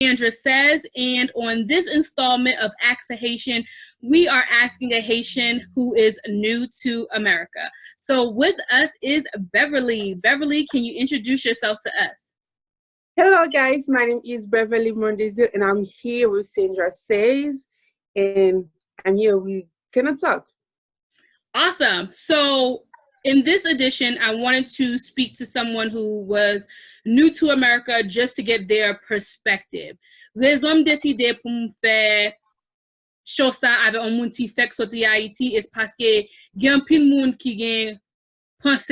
Sandra says, and on this installment of Ask A Haitian, we are asking a Haitian who is new to America. So with us is Beverly. Beverly, can you introduce yourself to us? Hello guys, my name is Beverly Mondesir and I'm here with Sandra Says, and I'm here, we gonna talk. Awesome. So in this edition, I wanted to speak to someone who was new to America just to get their perspective. Raison décidé pour me faire chose ça avec un monde qui fait sortir Haïti est parce que il y a un pile monde qui gen pense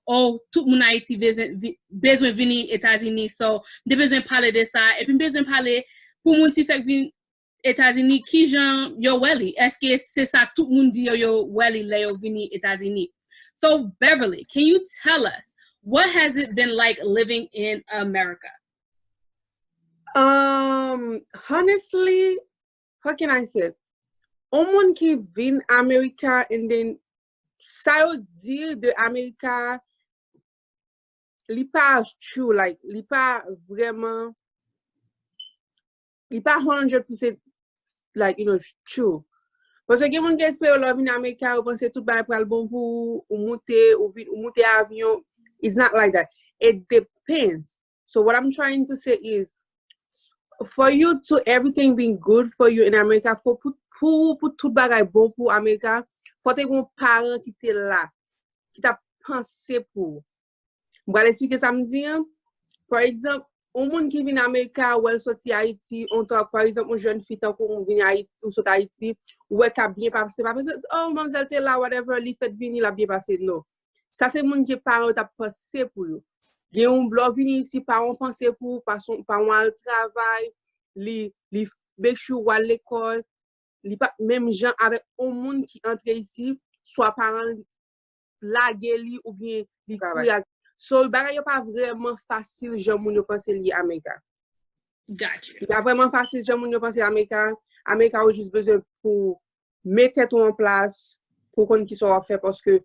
oh tout moun Haïti besoin venir États-Unis, so de besoin parler de ça et puis besoin parler pour monde qui fait venir États-Unis qui jan yo weli, est-ce que c'est ça tout monde dit yo weli le yo venir États-Unis. So Beverly, can you tell us what has it been like living in America? Honestly, how can I say? On moun ki vin America and then sa yo di de America li pa true, like li pa vraiment, li pa 100% like, true. Parce que moun ki espère love in America, ou pense tout ba pral bon pou ou monte avion. It's not like that. It depends. So what I'm trying to say is, for you to everything being good for you in America, pour tout bagay bon pour America, faut te gon parent qui te là, qui t'a pensé pour. M'va expliquer ça me dire. Par exemple, un monde qui vient America ou elle sorti Haïti, on talk par exemple une jeune fille tant qu'on vient Haïti ou sorti Haïti, ou elle t'a bien passé, pas oh mademoiselle t'es là whatever, li fait venir la bien passé, non. Ça c'est monde qui parent t'a pensé pour yo. Il y a un blog vini ici parents pensé pour parents al travail, li make sure ou à l'école, li pas même gens avec un monde qui entre ici, soit parents la li ou bien li travail. So, bagay yo pas vraiment facile, j'aime moun yo pense li Amerika. Gotcha. C'est pas vraiment facile, j'aime moun yo pense Amerika. Amerika ou juste besoin pour mettre tout en place, pour qu'on qui soit fait parce que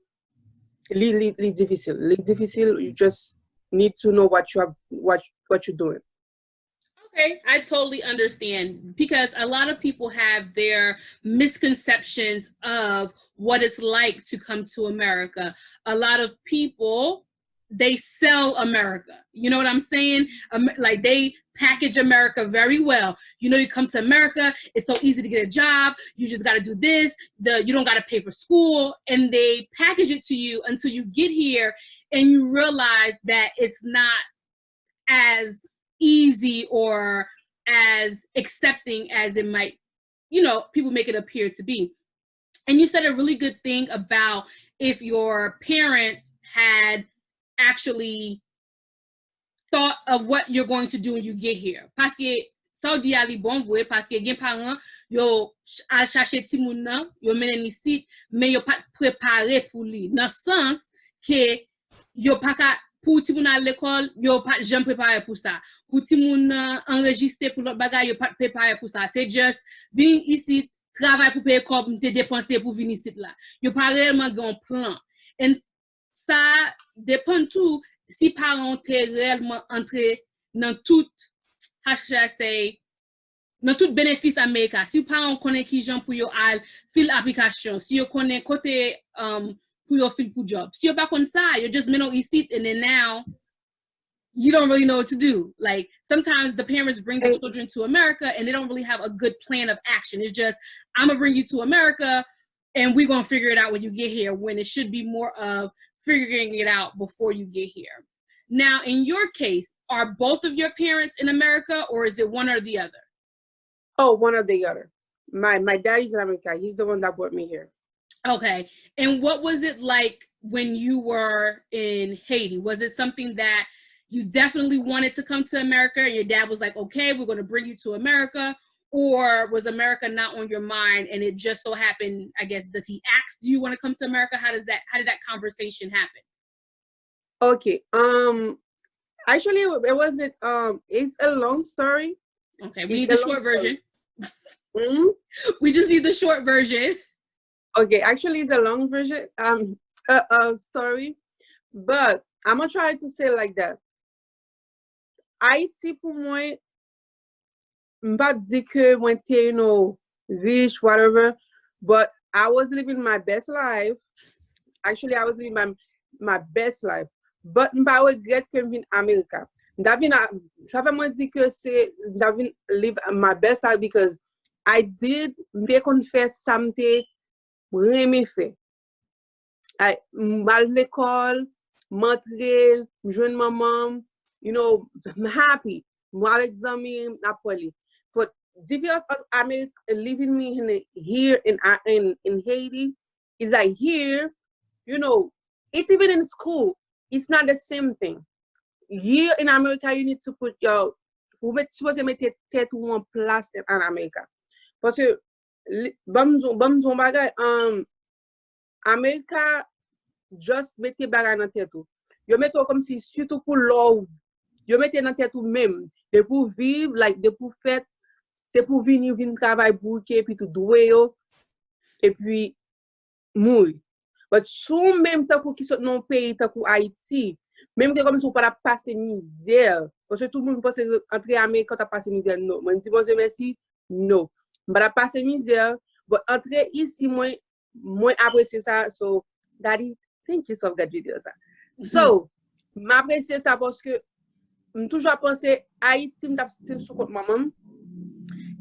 li difficile. Li difficile, you just need to know what you're doing. Okay, I totally understand because a lot of people have their misconceptions of what it's like to come to America. A lot of people, they sell America. You know what I'm saying? Like they package America very well. You know, you come to America, it's so easy to get a job. You just got to do this. You don't got to pay for school. And they package it to you until you get here and you realize that it's not as easy or as accepting as it might, people make it appear to be. And you said a really good thing about if your parents had actually thought of what you're going to do when you get here. Parce que ça dit ali bon voué parce que gen parents yo al chercher ti moun nan, yo menen ici mais yo pas préparé pour lui. Dans sens que yo pas pour ti moun à l'école, yo pas jamais préparé pour ça. Pour ti moun enregistré pour l'autre bagage, yo pas préparé pour ça. C'est just vin ici travail pour payer comme te dépenser pour venir ici là. Yo pas réellement un plan. Et ça dépend tout si parents t'es réellement entré dans tout, how should I say, dans tout bénéfice Américain. Si parents connaissent qui gens pour yo al fil application, si yo connaissent côté pour yo fil pour job. Si yo pas comme ça, you just mental ici and then now you don't really know what to do. Like sometimes the parents bring the children to America and they don't really have a good plan of action. It's just, I'm gonna bring you to America and we're gonna figure it out when you get here, when it should be more of figuring it out before you get here. Now, in your case, are both of your parents in America or is it one or the other? Oh, one or the other. My daddy's in America. He's the one that brought me here. Okay. And what was it like when you were in Haiti? Was it something that you definitely wanted to come to America and your dad was like, okay, we're going to bring you to America? Or was America not on your mind and it just so happened, I guess, does he ask, do you want to come to America? How did that conversation happen? Okay. Actually it wasn't, it's a long story. Okay, we need the short version. Mm-hmm. We just need the short version. Okay, actually it's a long version, story, but I'm gonna try to say like that. Haiti pour moi, m'pas di que mwen te, you know, rich, whatever, but I was living my best life. Actually, I was living my best life. But m'pas regret que m'vin America. Ça fait moi dire que c'est m'vin live my best life because I did, m'te kon fè sa m'te reme fè. Mal l'école, m'entre, m'joine maman, you know, I'm happy. Moi avec zami napoli. But difference of America living me here in Haiti is like here, you know, it's even in school, it's not the same thing. Here in America, you need to put your, vous mettez supposé mettre tête ou en place en America. Parce que, bam zon bagay, America just mette bagay nan tête ou. Yo mette comme si, surtout pour l'eau, yo mette nan tête ou même, de pour vivre, like, de pour faire, c'est pour venir travail bouquet, puis tout doué yo, et puis, mourir. But sou même temps pour qui sont dans pays, tant pour Haïti, même que comme si on pas passer misère, parce que tout le monde pense entrer en Amérique quand tu passer misère, non. Moi, je dis bon Dieu merci, non. On pas passer misère, mais entrer ici, moi apprécier ça, so, Daddy, thank you so much for ça. So, m'apprécier ça parce que je toujours pensé Haïti m't'a still sous compte maman.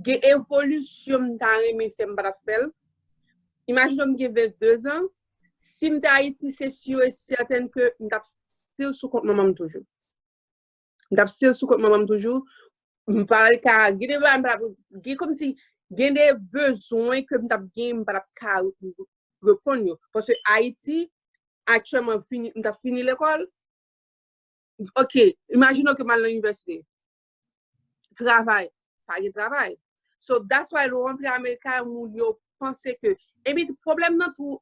Ge évolution m't'a remis fait m'pa faire. Imagine que j'ai 22 ans, si m't'a Haïti c'est sûr et certain que m't'a still sous compte maman toujours. M't'a still sous compte maman toujours. M'parle ka ge comme si gen des besoins que m't'a gen m'pa ka répondre parce que Haïti actuellement m't'a fini l'école. OK, imaginons que mal à l'université. Travail, pas de travail. So that's why rentre américain moun yo pense que et puis le problème not to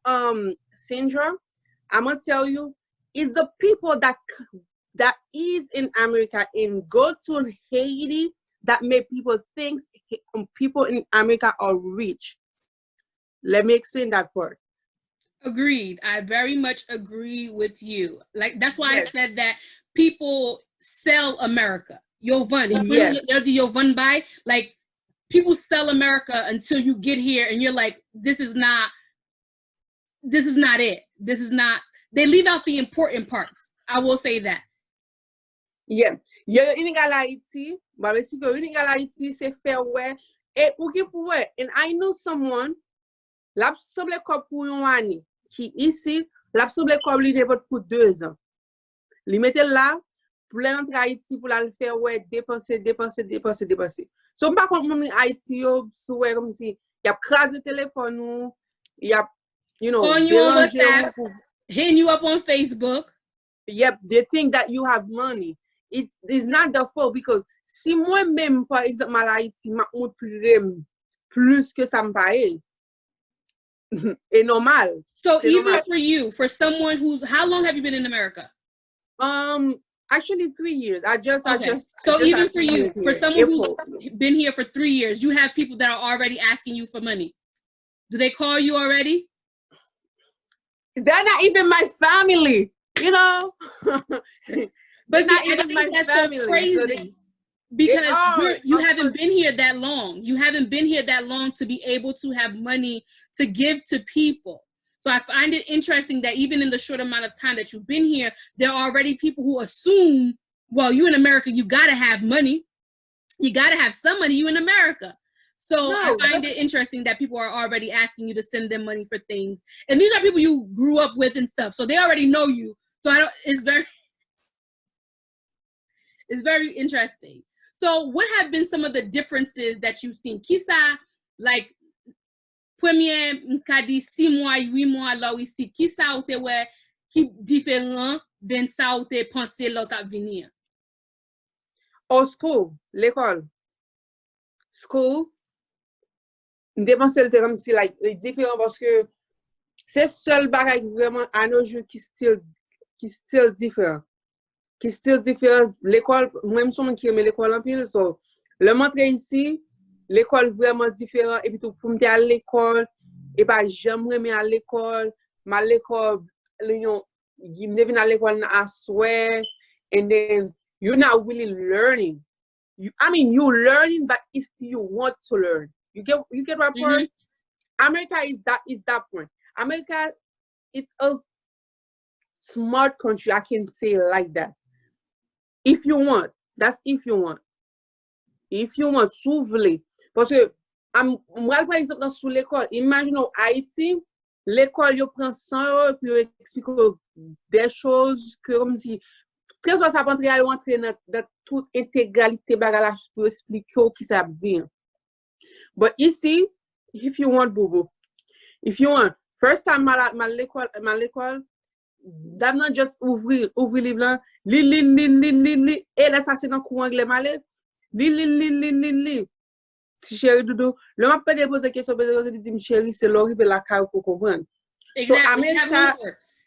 Sandra, I'm gonna tell you is the people that is in America and go to Haiti that make people think people in America are rich. Let me explain that part. Agreed. I very much agree with you. Like that's why I said that people sell America. Yo van, yo van by, like people sell America until you get here and you're like, this is not it. This is not, they leave out the important parts. I will say that. Yeah. Yo inegality, but basically inegality c'est faire ouais et pour qui pour ouais. And I know someone l'a semblé comme pour une année qui ici l'a semblé comme lui pour 2 ans. Li mette là pour l'entrer Haïti pour la faire ouais dépenser. So par contre mon Haïti yo souhait comme si y a crash de téléphone ou y a you know on you on WhatsApp, hitting you up on Facebook. Yep, they think that you have money. It's not the fault because si moi-même par exemple mal Haïti m'a montré plus que ça me paraît. Et normal. So even normal. For you, for someone who's, how long have you been in America? Actually 3 years. So even for you, for someone who's been here for 3 years, you have people that are already asking you for money. Do they call you already? They're not even my family, you know. But see, I think that's family. So crazy. Because you haven't been here that long. You haven't been here that long to be able to have money to give to people. So I find it interesting that even in the short amount of time that you've been here, there are already people who assume, well, you in America, you got to have money. You got to have some money. You in America. So I find it interesting that people are already asking you to send them money for things. And these are people you grew up with and stuff. So they already know you. So it's very interesting. So what have been some of the differences that you've seen? Kisa, like, premier m'kadi 6 mois, 8 mois là ici, kisa ou te wè ki différent den sa ou te pensé l'autre à venir? Au school, l'école. School, m'te pensé le comme si like différent parce que c'est seul bagay vraiment à nos jours qui still différent. Qui still différent. L'école, moi-même son qui aime l'école en pile, so le montre ici, l'école vraiment différent et puis tout pour me à l'école et pas jamais à l'école, à l'école you living à l'école à souhait and then you're not really learning. you learning, but if you want to learn, you get my point. America is that point. America, it's a smart country. I can say it like that. If you want, that's if you want. If you want, sou vle. Parce que, moi, par exemple, dans sous l'école, imaginons Haïti, l'école, yo prend 100 euros, puis yo explique des choses que, comme si, très souvent, ça prend à entrer dans toute intégralité bagage pour expliquer qui ça veut dire. But ici, if you want, bobo, if you want, first time ma l'école, d'ab not just ouvrir livre là, li, et là, ça c'est dans courant anglais malais, li. Chérie doudou, le m'a pas déposé question, je dis, chérie, c'est l'horrible la caille pour comprendre. Exactly. So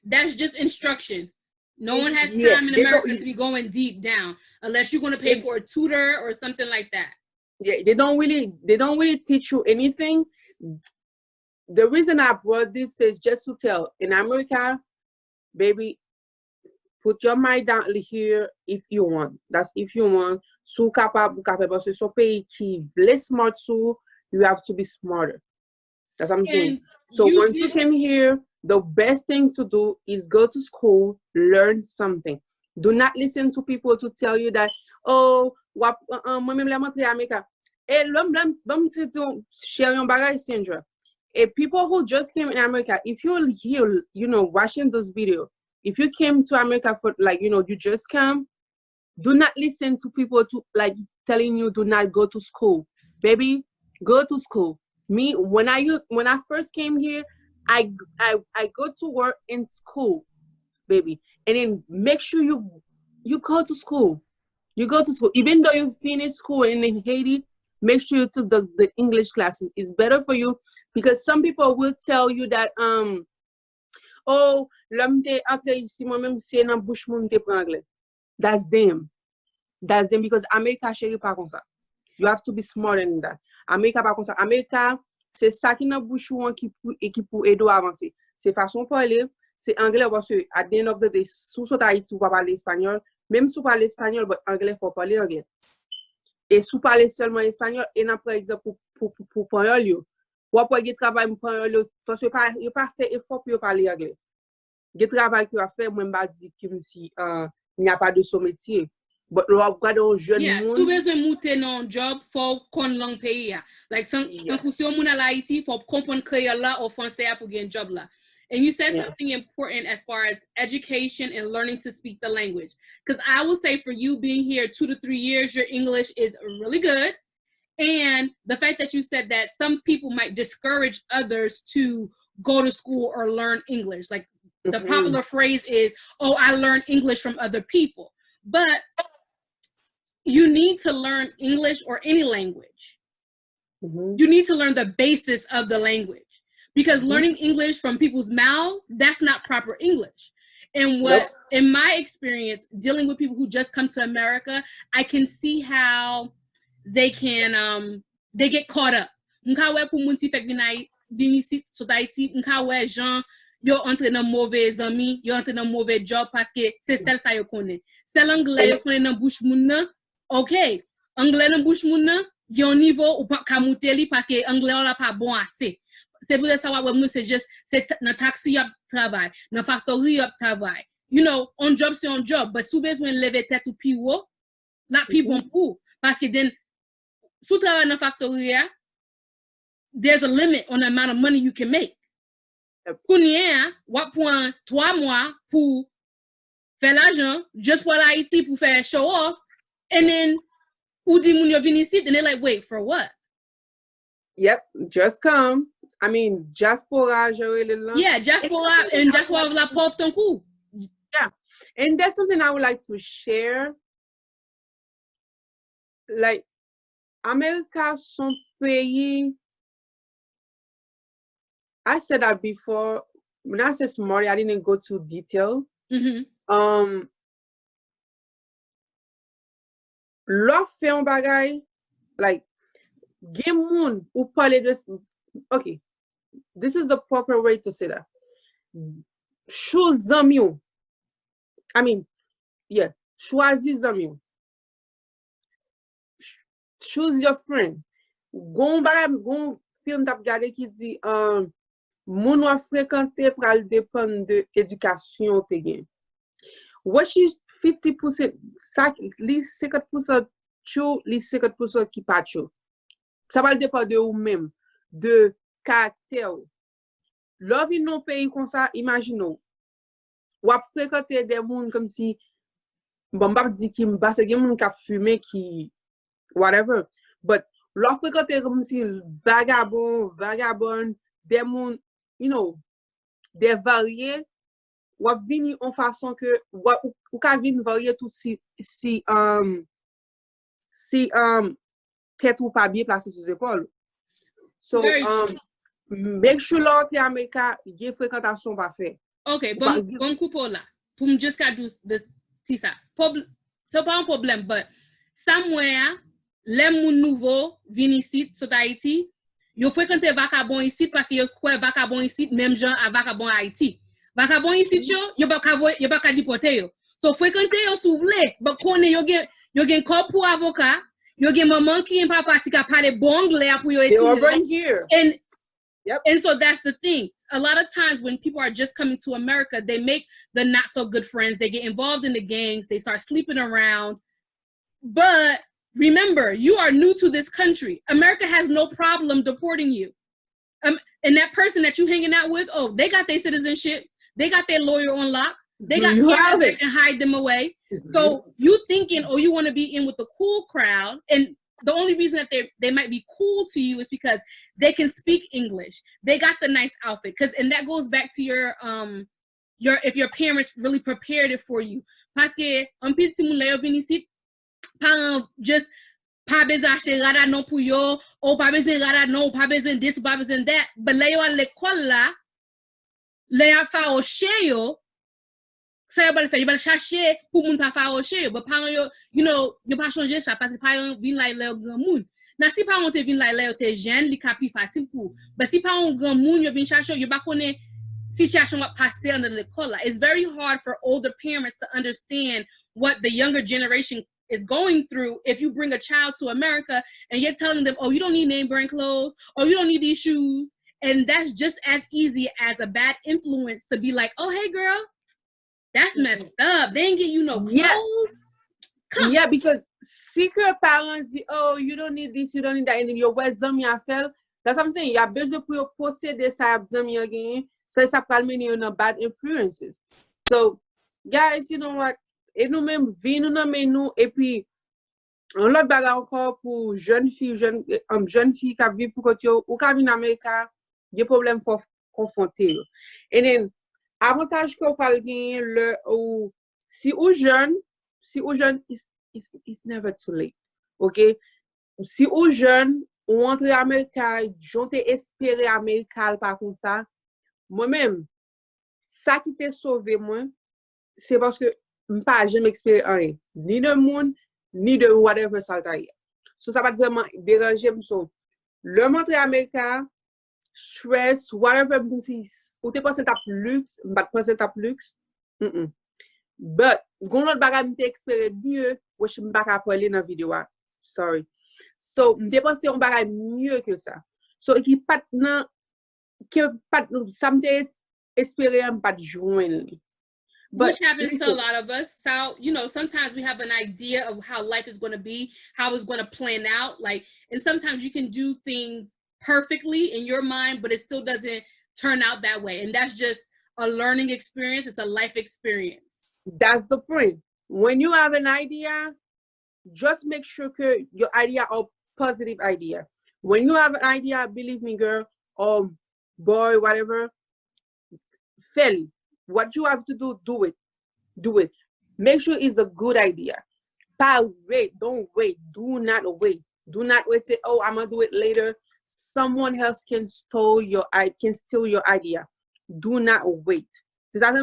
that's just instruction. No one has time in America to be going deep down unless you're going to pay for a tutor or something like that. Yeah, they don't really teach you anything. The reason I brought this is just to tell, in America, baby, put your mind down here if you want. That's if you want. Sou capable, parce que son pays qui est smart, you have to be smarter. That's what I'm saying. So once you came here, the best thing to do is go to school, learn something. Do not listen to people to tell you that, oh, moi-même la montre à America. Et l'homme te share yon bagay, Sandra. And people who just came in America, if you're here, watching this video, if you came to America for you just come, do not listen to people telling you do not go to school. Baby, go to school. Me, when I first came here, I go to work in school, baby. And then make sure you go to school. You go to school. Even though you finish school in Haiti, make sure you took the English classes. It's better for you because some people will tell you that oh, l'homme te entre ici, moi-même, c'est dans bouche moun te prend anglais. That's them because America chérie pas comme ça. You have to be smarter than that. America pas comme ça. America, c'est ça qui dans bouche ou qui pour aider à avancer. C'est façon parler, c'est anglais parce que at the end of the day, sous Haïti, ou pas parler espagnol, même si vous parlez espagnol, but anglais faut parler anglais. Et si vous parlez seulement espagnol, et n'a par exemple pour parler ou après il travail pour parler parce que il pas fait effort pour parler anglais. Le travail qu'il a fait, moi m'a dit que si il n'y a pas de son métier. But souvent besoin monter non job for kon lang pays. Like some position moun à Haïti for comprendre créole là ou français pour gagner job là. And you said something important as far as education and learning to speak the language. Because I will say for you being here 2 to 3 years, your English is really good. And the fact that you said that some people might discourage others to go to school or learn English. Like the popular phrase is, oh, I learned English from other people. But you need to learn English or any language. You need to learn the basis of the language. Because learning English from people's mouths, that's not proper English. And in my experience, dealing with people who just come to America, I can see how they get caught up. Mkawe pou moun ti fek vini si Haiti, mkawe Jean, yo entre nan mauvais ami, yo entre nan mauvais job parce que c'est celle ça yo connaît. C'est l'anglais yo connaît nan bouche moun nan. OK, anglais nan bouche moun nan, yon niveau ou pas ka monter li parce que anglais on la pas bon assez. C'est pour ça que moi c'est juste c'est dans taxi yop travail, dans factory yop travail. On job c'est on job, but sous besoin lever tête ou pi haut, not pi bon pour parce que then sous travail dans factory there's a limit on the amount of money you can make. Kounya, wap prend 3 mois pour faire l'argent, just pour l'Haïti pour faire show off, and then ou di moun yo vini ici, and they're like, wait, for what? Yep, just come. I mean, diaspora, yeah, diaspora and diaspora la pauvre ton coup. Yeah, and that's something I would like to share. Like, America, son pays. I said that before. When I said smart, I didn't go too detail. Lò fè un bagay, like, gen moun ou pale de. Okay, this is the proper way to say that. Chou zami ou. I mean, yeah, chwazi zami ou. choose your friend. Gon film tap gade ki di, moun wap frekante pral depen de edukasyon te gen. What is 50%, li 50% chou, li 50% ki pa chou. Ça va dépendre de ou même, de caractère. Lors vin non pays comme ça, imaginons, ou ap fréquenter des gens comme si, bon, pas dit qui parce que moun k'ap fumer qui, whatever, but lors fréquenter comme si vagabond, des gens, you know, des variés, ou ap vini en façon que, ou ka vin varié tout si tête ou pas bien placé sous épaule. So, make sure l'autre America, y a fréquentation pas fait. Ok, bon couple là. Pour me juste faire ça. C'est pas un problème, but somewhere, les moun nouveau viennent ici, sur Haïti, yo fréquente vagabond ici parce que yo croit vagabond ici, même gens à vagabond Haïti. Vagabond ici, yo pas déporter yo. So fréquenter yo souvle, but connaît yo gen corps pour avocat. You get maman qui and papa qui parle bon anglais pour your They were born here. And so that's the thing. A lot of times when people are just coming to America, they make the not so good friends. They get involved in the gangs. They start sleeping around. But remember, you are new to this country. America has no problem deporting you. And that person that you hanging out with, oh, they got their citizenship. They got their lawyer on lock. They got parents that can hide them away. So you thinking, oh, you want to be in with the cool crowd, and the only reason that they might be cool to you is because they can speak English. They got the nice outfit, and that goes back to your if your parents really prepared it for you. Parce que un petit moun la yo vini ici, just pas besoin acheter rada non pour yo, ou pas besoin rada non, pas besoin this, pas besoin that. But la yo à l'école là, la yo fa au chez yo. Ça va le faire, il va le chercher pour moun pas faire au chez, but parents yo, you know, yo pas changer ça parce que parents vinn la le grand moun. Na si parents te vinn la le te jeune, li ka pi facile pour. But si parents grand moun yo vinn chercher, yo pas connaît situation va passer dans l'école. It's very hard for older parents to understand what the younger generation is going through if you bring a child to America and you're telling them, oh, you don't need name brand clothes, or you don't need these shoes. And that's just as easy as a bad influence to be like, oh, hey, girl, that's messed up. They ain't get you no clothes. Yeah, because secret parents, oh, you don't need this, you don't need that, and your wisdom you feel. That's what I'm saying. You have besoin pour posséder ça zami again. So ça peut mener on bad influences. So, guys, you know what? Et nous même vie nous nomme nous et puis on l'autre bagarre encore pour jeune fille qui vivent pour côté ou qui vivent en Amérique, des problèmes pour confronter. Et then avantage qu'on parle gagner le ou si ou jeune it's never too late. OK? Si ou jeune ou entre Amérique, j'onte espérer Amérique par contre ça. Moi-même, ça qui t'a sauvé moi, c'est parce que m'pas jamais expérimenté rien, ni de monde, ni de whatever ça t'a. So ça va vraiment déranger so. Le montrer américain, stress, whatever ou t'es pensé ta luxe, m'pas pensé ta luxe. But gon l'autre bagage m'te expérimenté mieux, wesh m'pas ka parler dans vidéo. Sorry. So m'te pensé on bagage mieux que ça. So qui pas nan que pas ça m'te espérer pas joindre. But which happens to a lot of us. So, you know, sometimes we have an idea of how life is going to be, how it's going to plan out. Like, and sometimes you can do things perfectly in your mind, but it still doesn't turn out that way. And that's just a learning experience. It's a life experience. That's the point. When you have an idea, just make sure that your idea is a positive idea. When you have an idea, believe me, girl, or boy, whatever, fail. What you have to do, do it. Do it. Make sure it's a good idea. Wait. Don't wait. Do not wait. Do not wait. Say, oh, I'm gonna do it later. Someone else can steal your idea. Do not wait. You have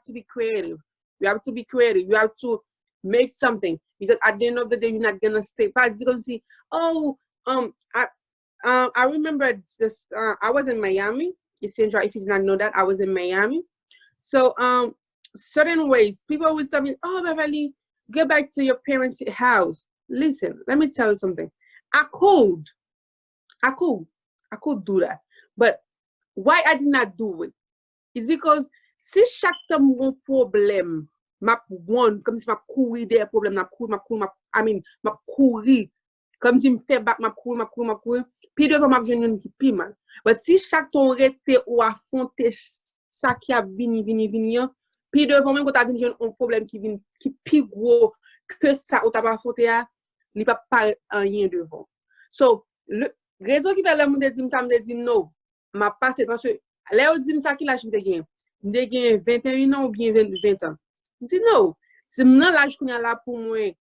to be creative. You have to be creative. You have to make something, because at the end of the day, you're not gonna stay. But you're gonna see, oh, I remember this. I was in Miami. Sandra, if you did not know that, I was in Miami. So certain ways people always tell me, oh, Beverly, get back to your parents' house. listen, let me tell you something. I could do that. But why I did not do it is because si chaque temps mon problème, m'a one, comme si m'a couru des problèmes, m'a couru, comme si m'fait back, m'a couru, puis devant m'a venu une qui pi mal. But si chaque temps rete ou affronter ça qui a vini, puis devant même quand t'as venu un problème qui vient, qui pi gros que ça, ou t'as pas affronté, il pas rien devant. So, le raison qui fait le monde dit ça, me dit non, m'a passé parce que là on dit ça qui l'âge me gagne 21 ans ou bien 20 ans. Je dis non, c'est maintenant l'âge qu'on a là pour moi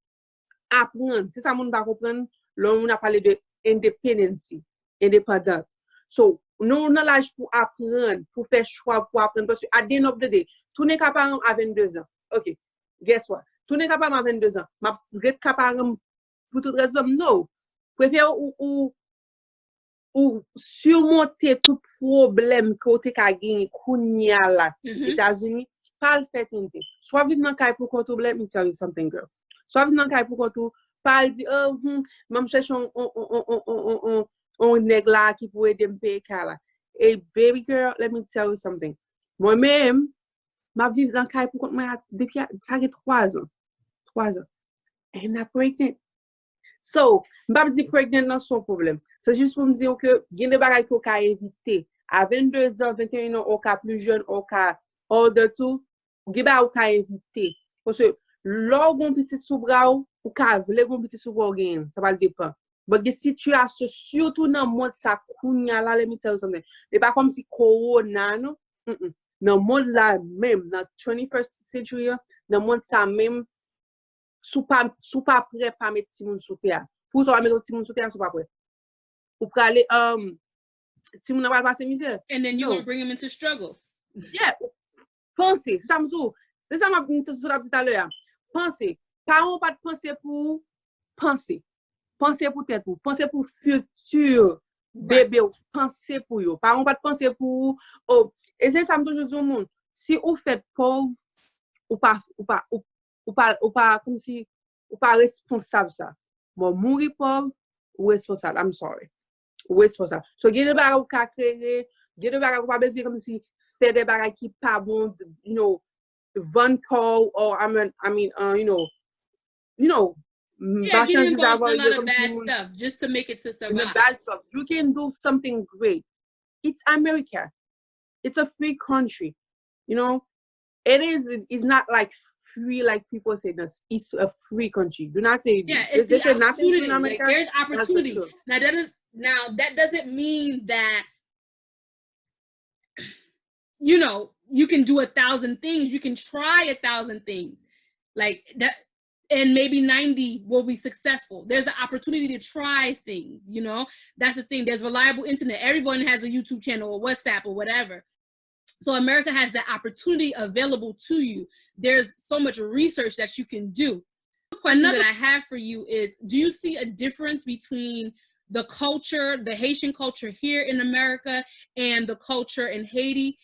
apprendre. C'est ça mon pas comprendre, là on a parlé de independence, indépendant. So, nous on a l'âge pour apprendre, pour faire choix pour apprendre parce que à the end of the day, tout n'est capable à 22 ans. OK. Guess what? Tout n'est capable à 22 ans. M'a capable pour toute raison non. Préfère ou surmonter tout problème que tu as gagné kounya là États-Unis pas le fait tenter soit vivre dans caille pour contrôler let me tell you something girl soit vivre dans caille pour contrôler pas dire même chercher on nèg là qui pourrait aider me payer là et baby girl let me tell you something moi-même m'a vivre dans caille pour contrôler depuis ça fait 3 ans and I'm pregnant. So, m'pa di pregnant nan son problème. C'est juste pour me dire que il y a des bagages qu'on peut éviter. À 22 ans, 21 ans, on ka plus jeune, on ka older tout, il y a des bagages qu'on peut éviter. Parce que lorsqu'on petit sous bras ou ka vle gon petit sous bras gain, ça va dépendre. Mais des situations surtout dans monde ça kounya là, let me tell you something. C'est pas comme si corona non. Dans monde là même dans 21st century, dans monde ça même sou pas prêt pas mettre ti moun sou terre pour ça mettre ti moun sou terre sou pas prêt pour aller ti moun va passer misère and then you gonna bring him into struggle. Yeah, penser ça me dit c'est ça m'a dit tout à l'heure penser parents pas penser pour penser pour tête pour penser pour futur bébé penser pour yo parents pas penser pour et c'est ça me toujours au monde si vous faites pauvre ou pas comme si ou pas responsable ça bon mourir pauvre ou responsable I'm sorry ou responsable so il y a des bagages qui créer il y a des bagages pas besoin comme si faire des bagages qui pas bon you know one call or I mean you know yeah, getting involved in a lot of bad stuff just to make it to survive. Bad stuff you can do something great. It's America, it's a free country, you know. It's not like free like people say this. It's a free country. Do not say it's they say nothing in America. Like, there's opportunity. Now that doesn't mean that you know you can do 1,000 things. You can try 1,000 things like that, and maybe 90 will be successful. There's the opportunity to try things. You know, that's the thing. There's reliable internet. Everyone has a YouTube channel or WhatsApp or whatever. So America has that opportunity available to you. There's so much research that you can do. The question that I have for you is, do you see a difference between the culture, the Haitian culture here in America and the culture in Haiti?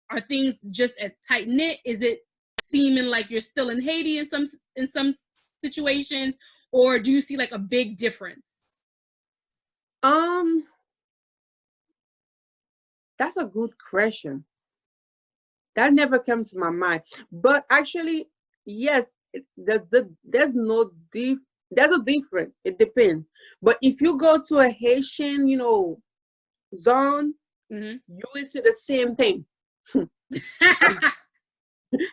Are things just as tight-knit? Is it seeming like you're still in Haiti in some situations? Or do you see like a big difference? That's a good question. That never came to my mind. But actually, yes, there's a difference. It depends. But if you go to a Haitian, you know, zone, you will see the same thing.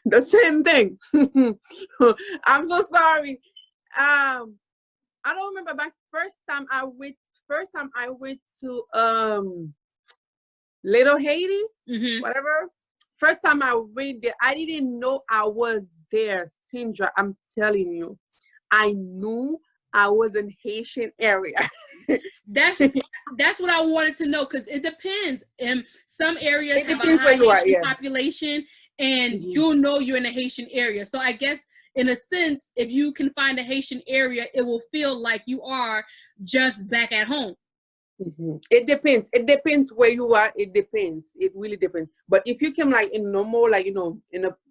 The same thing. I'm so sorry. I don't remember my first time I went to Little Haiti, whatever. First time I went there, I didn't know I was there, Sandra. I'm telling you, I knew I was in Haitian area. That's what I wanted to know because it depends. In some areas have a high Haitian population, and you'll know you're in a Haitian area. So I guess in a sense, if you can find a Haitian area, it will feel like you are just back at home. It depends. It depends where you are. It depends. It really depends. But if you come like in normal, like you know,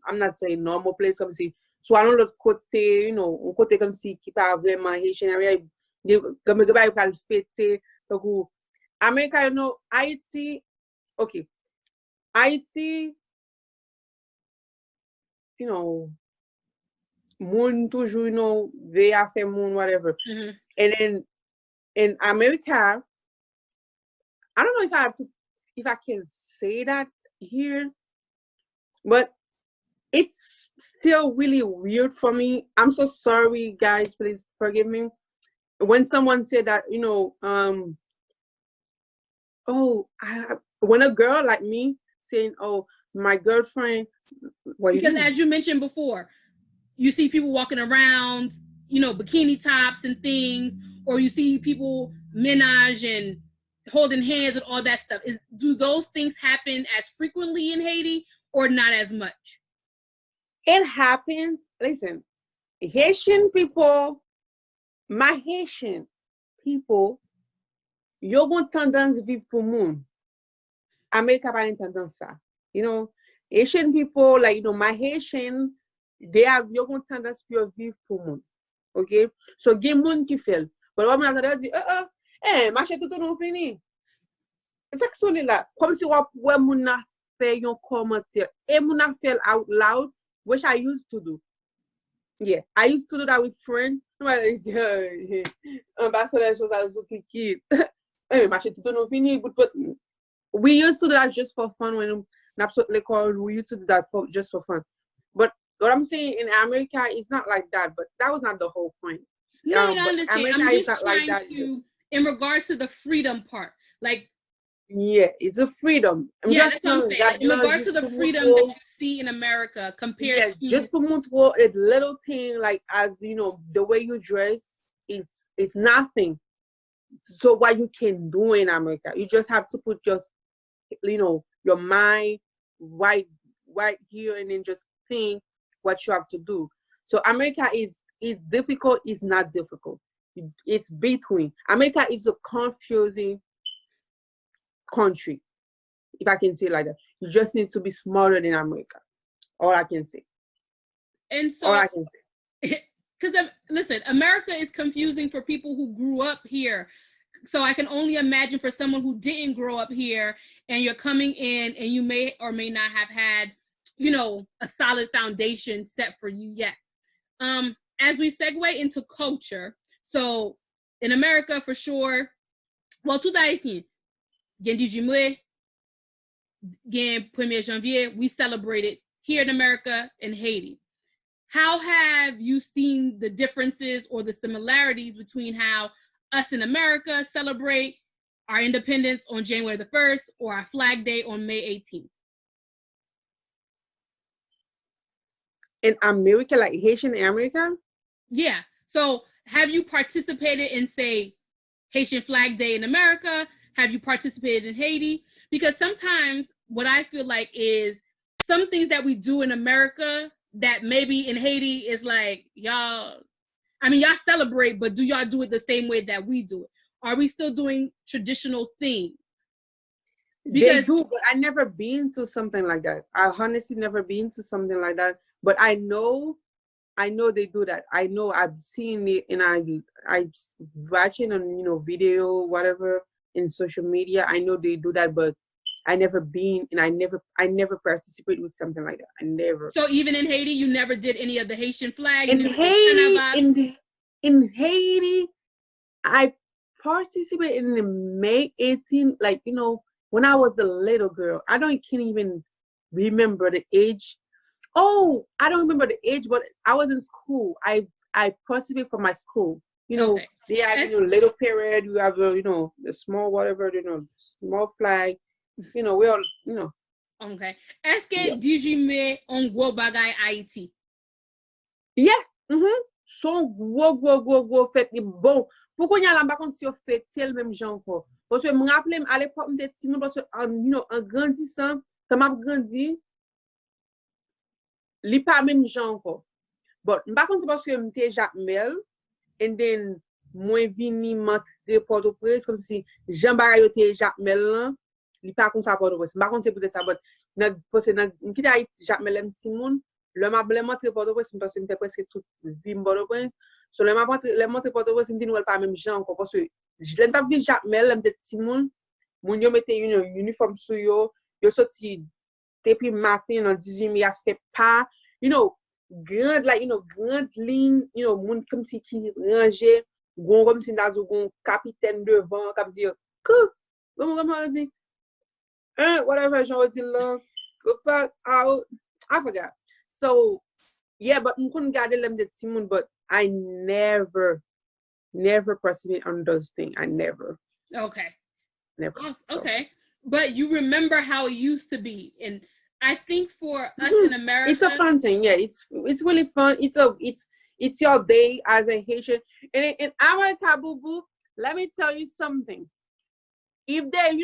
I'm not saying normal place, obviously soit l'autre côté, you know, un côté comme si qui pas vraiment Haitian area, comme il va le fêter. Donc, America, you know, Haiti, okay. Haiti, you know, moun toujours, you know, they after moon, whatever. Mm-hmm. And then in America, I don't know if I can say that here, but it's still really weird for me. I'm so sorry, guys. Please forgive me. When someone said that, you know, when a girl like me saying, "Oh, my girlfriend," what because as you mentioned before, you see people walking around, you know, bikini tops and things, or you see people menage and holding hands and all that stuff. Do those things happen as frequently in Haiti or not as much? It happens. Listen, Haitian people, my Haitian people, yo gon tendance vivre pour moun. America pas une tendance ça. You know, Haitian people, like, you know, my Haitian, they have yo gon tendance pour vivre pour moun. Okay? So, gen moun qui fait. But what I'm not dire, marché tout non fini. C'est ça que c'est là. Comme si ouais moun na fait yon commentaire. Et moun na fait out loud, which I used to do. Yeah, I used to do that with friends. We used to do that just for fun when we used to do that just for fun. But what I'm saying in America is not like that, but that was not the whole point. No, I understand. America I'm just trying like to, in regards to the freedom part, like. Yeah, it's a freedom. That's what I'm saying. Like, in regards to the freedom that you see in America compared to just for a little thing, like, as you know, the way you dress, it's nothing. So what you can do in America, you just have to put your, you know, your mind right here and then just think what you have to do. So America is difficult, it's not difficult. It's between. America is a confusing country, if I can say it like that. You just need to be smarter than America. All I can say. And so, all I can say. Because listen, America is confusing for people who grew up here. So I can only imagine for someone who didn't grow up here, and you're coming in, and you may or may not have had, you know, a solid foundation set for you yet. As we segue into culture, so in America, for sure, well, tout haïtien. Gen 18 mai, gen 1er janvier, we celebrated here in America and Haiti. How have you seen the differences or the similarities between how us in America celebrate our independence on January the 1st or our Flag Day on May 18th? In America, like Haitian America? Yeah. So have you participated in, say, Haitian Flag Day in America? Have you participated in Haiti? Because sometimes what I feel like is some things that we do in America that maybe in Haiti is like, y'all celebrate, but do y'all do it the same way that we do it? Are we still doing traditional things? Because they do, but I never been to something like that. I honestly never been to something like that. But I know they do that. I know I've seen it, and I watching on, you know, video, whatever, in social media. I know they do that, but I never been, and I never participate with something like that. I never. So even in Haiti, you never did any of the Haitian flag? In Haiti, I participated in the May 18th, like, you know, when I was a little girl. Can't even remember the age. Oh, I don't remember the age, but I was in school. I participated for my school. You know, okay. They have, you know, little parade. You have, you know, the small whatever, you know, small flag. You know, we all, you know. Okay. Est-ce que dijime on gros bagay Haiti? Yeah. Son gros fête bon. Pourquoi y a la bakon si on fait tel même genre encore? Parce que me rappelle à l'époque m'était timide parce que you know, en grandissant, ça m'a grandi. Li pas même genre encore. But par contre c'est parce que m'était Jacmel, and then moi vini montre Port-au-Prince comme si Jean Barayote Jacmel là, li pas comme ça Port-au-Prince. Par contre c'est peut-être ça, but parce que m'quitte Haïti Jacmel un petit monde, Le m'a montré Port-au-Prince parce que me fait presque tout vivre Port-au-Prince. So le montré Port-au-Prince me dit nous pas même gens encore parce que je l'ai pas vu Jacmel, me dit petit monde yo mettait une uniforme sur yo sorti depuis matin dans 18 a fait pas grande like grande ligne monde comme si qui rangé gon comme si dans gon capitaine devant comme dire que comment dit whatever j'en dit là out I forgot. So yeah, but I couldn't get them the Timon, but I never participate on those things. I never. Okay. Never. Okay. But you remember how it used to be. And I think for us in America, it's a fun thing. Yeah, it's really fun. It's your day as a Haitian. And in America, boo boo, let me tell you something. If they,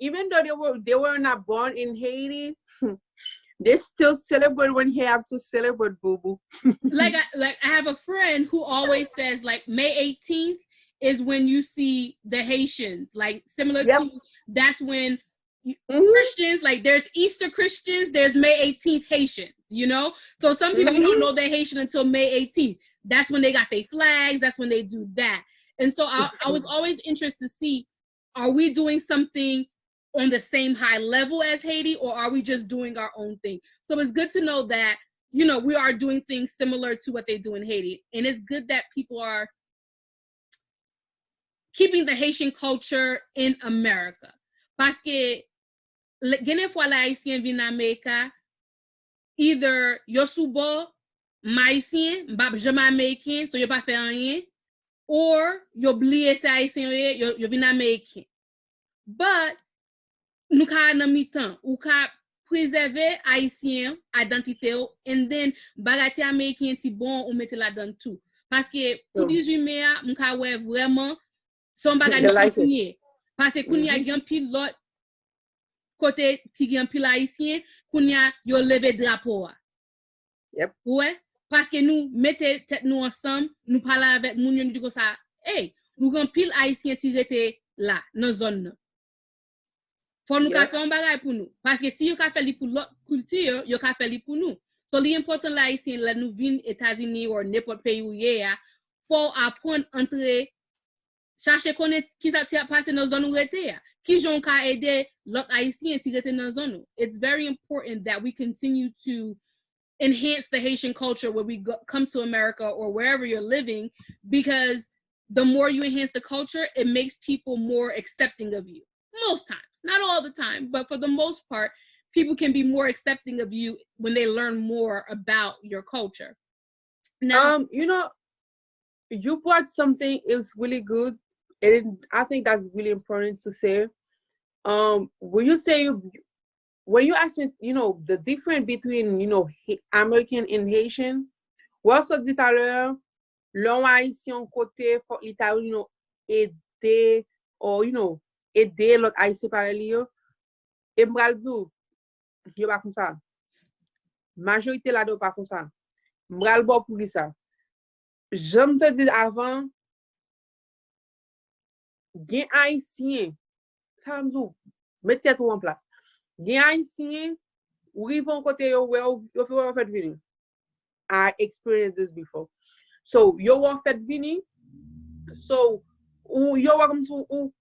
even though they were not born in Haiti, they still celebrate when they have to celebrate, boo boo. like I have a friend who always says like May 18th is when you see the Haitians, like similar to that's when Christians, like there's Easter Christians, there's May 18th Haitians, so some people don't know they're Haitian until May 18th. That's when they got their flags, that's when they do that. And so I was always interested to see, are we doing something on the same high level as Haiti, or are we just doing our own thing? So it's good to know that we are doing things similar to what they do in Haiti. And it's good that people are keeping the Haitian culture in America. Parce que, genen fwa la Haitien vin Amerika, either yo soubo, Haitien, mbap jem American, so yo pa fe anyen, or yo bliye se Haitien yo vin American. But, nou ka nan mi tan, ou ka préserver Haïtien identité ou, and then bagati Américain ti bon ou mette la dan tout. Parce que pour 18 mai, m'ka wè vraiment son bagati continuer. Parce que kounya gen pile lot côté ti gen pile Haïtien, kounya yo leve drapeau. Yep. Ouais, parce que nous mette tête nous ensemble, nous parler avec moun yo nous dit comme ça, hey, nous gen pile Haïtien ti rete là dans zone. Faut nous faire un bagage pour nous. Parce que si vous avez fait pour l'autre culture, vous avez fait pour nous. So, l'important là, ici, là, nous venons aux États-Unis ou n'importe pays où il y a, faut apprendre à entrer, chercher connaître qui ça t'a passé dans la zone où il était. Qui j'en a aidé l'autre haïtien qui était dans la zone. It's very important that we continue to enhance the Haitian culture when we come to America or wherever you're living, because the more you enhance the culture, it makes people more accepting of you. Most times. Not all the time, but for the most part, people can be more accepting of you when they learn more about your culture. Now, you brought something, it was really good. And I think that's really important to say. When you ask me, the difference between, American and Haitian, what also dit à l'heure, l'homme haïtien côté, faut l'État, aider, or, aider l'autre haïtien par yo, et m'bral dou, yo pas comme ça. Majorité là-dedans pas comme ça. M'bral bo pour ça. J'aime te dire avant, gen haïtien, ça m'dou, mettez tout en place. Gen haïtien, ou rivon côté yo fait venir. I experienced this before. So, yo fait venir, so, ou yo comme ou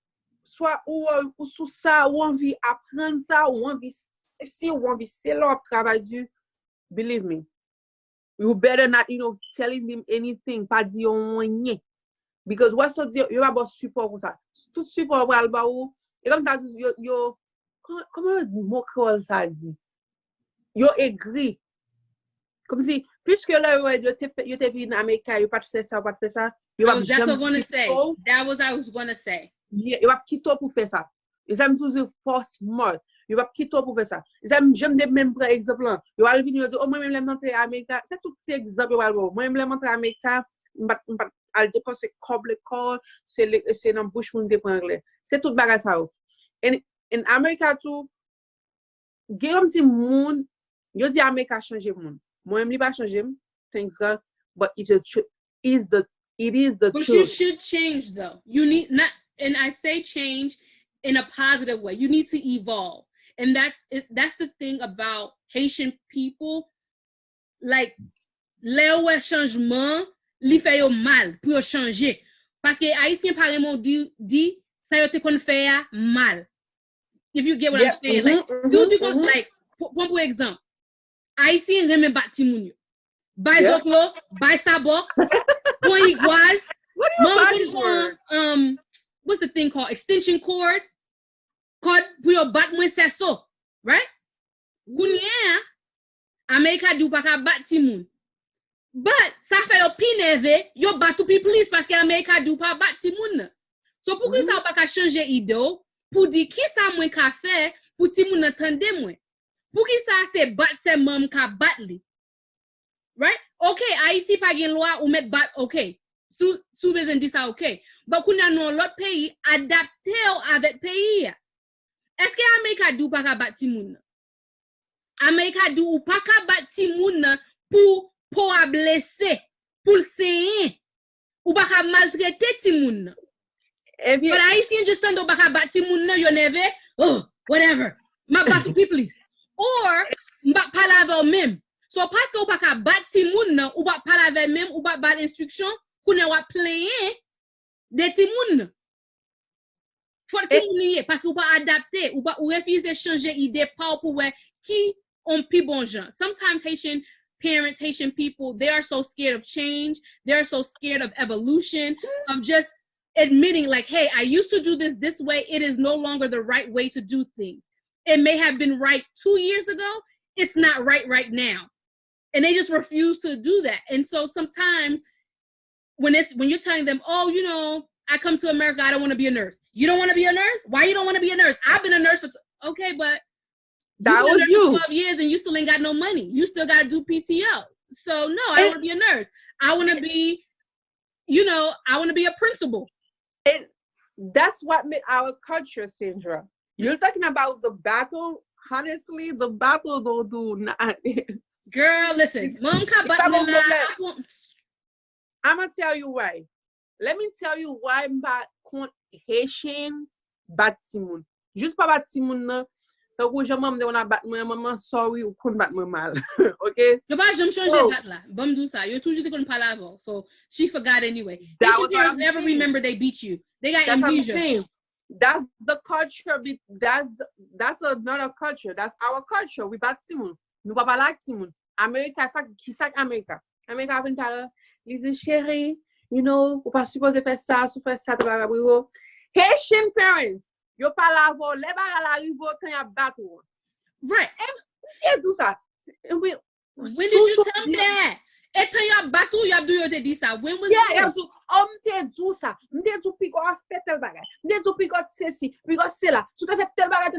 soit ou sous ça, ou envie apprendre ça, ou envie c'est leur travail dur. Believe me, you better not, telling them anything, pas dire rien. Because what so dire, you about support pour ça. Tout support pour alba ou, et comme ça, yo, comment mon call ça dit? Yo agree. Comme si, puisque là, yo te venu en Amérique, yo pas fait ça, pas fait ça. That's what I was going to say. That was I was going to say. Yeah, you have quitter pour faire ça. Ils aiment toujours force mort. You have quitter pour faire ça. Ils aiment j'aime des mêmes exemple là. You va venir dire oh moi même les montrer à Amérique. C'est tout petit exemple moi même les montrer à Amérique, m'pa al dépenser comme l'école, c'est dans bouche moun de anglais. C'est tout bagage ça. And in America too, comme si moun yo di America changer moun. Moi même li pas changer, thanks God, but it is the But truth. You should change though. You need not, and I say change in a positive way. You need to evolve. And that's the thing about Haitian people. like, le ouè changement, li fè yo mal pour yo changer. Parce que Haïtien parlement dit, ça yo te kon fè ya mal. If you get what I'm saying. Like, like, pour exemple, Haïtien reme bat timoun yo. Bay zoklo, bay sabok, pon igwaz. What are you for? What's the thing called? Extension cord. Cord pour yo bat mwen seso. Right? Kounye, Amerika du pa ka bat timoun. But, ça fait yo pineve, yo bat tout pi police parce que Amerika du pa bat timoun. So, pour que ça pa ka changer idée, pour dire qui ça mwen ka fait, pour timoun entende mwen. Pour qui ça se bat se mam ka bat li. Right? Okay, Haiti pa gen loi ou met bat, okay. Sou bezen di sa, okay. But kouna non lot pays adapte ou avec pays. Est-ce que Amerika du pa ka bat timoun? Amerika du ou pa ka bat timoun pour a blesser, pour saigner, ou pa ka maltraiter timoun. But Haitien just stand up pa ka bat timoun nan, yo neve, oh, whatever. Ma bat ou please. Or, mba palave ou même. So, parce que ou pa ka bat timoun nan, ou pa palave même, ou pa bat instruction, koune wap playe de timoun. Faut timoun liye, parce que ou pa adapte, ou refuse changer idée pa ou pou wè ki on pi bon jan. Sometimes Haitian parents, Haitian people, they are so scared of change. They're so scared of evolution, of just admitting like, hey, I used to do this way. It is no longer the right way to do things. It may have been right 2 years ago. It's not right now. And they just refuse to do that. And so sometimes when you're telling them, oh, you know, I come to America, I don't want to be a nurse. You don't want to be a nurse? Why you don't want to be a nurse? I've been a nurse for, okay, but that was you. 12 years and you still ain't got no money. You still got to do PTO. So no, I want to be a nurse. I want to be, you know, I want to be a principal. And that's what made our culture, Sandra. You're talking about the battle. Honestly, the battle don't do not. Girl, listen. Mom, I'm gonna tell you why. Let me tell you why mba kont Haitian bat timoun. Juste pas bat timoun nan. Tant que je m'aime de on a bat moi maman sorry ou kon bat moi mal. Okay? Je pas j'aime changer bat là. Bon do ça. You toujours dit qu'on parle avant. So she forgot anyway. Haitian parents never remember they beat you. They got amnesia. That's the culture. That's another culture. That's our culture. We bat timoun. Nous pas like timoun. America, ça America. America vient par ils disent chérie, you know, ou pas supposé faire ça, ou faire ça, Haitian parents, yo pas la vo, les bagarres arrivent quand y a battu. Right. Et tout ça. When did you tell me that? Et quand y a battu, y a dû te dire ça. When was it? Yeah, m'te dit ça. M'te dit pico a fait tel bagage. M'te dit pico ceci, pico c'est là. Tu te fait tel bagage.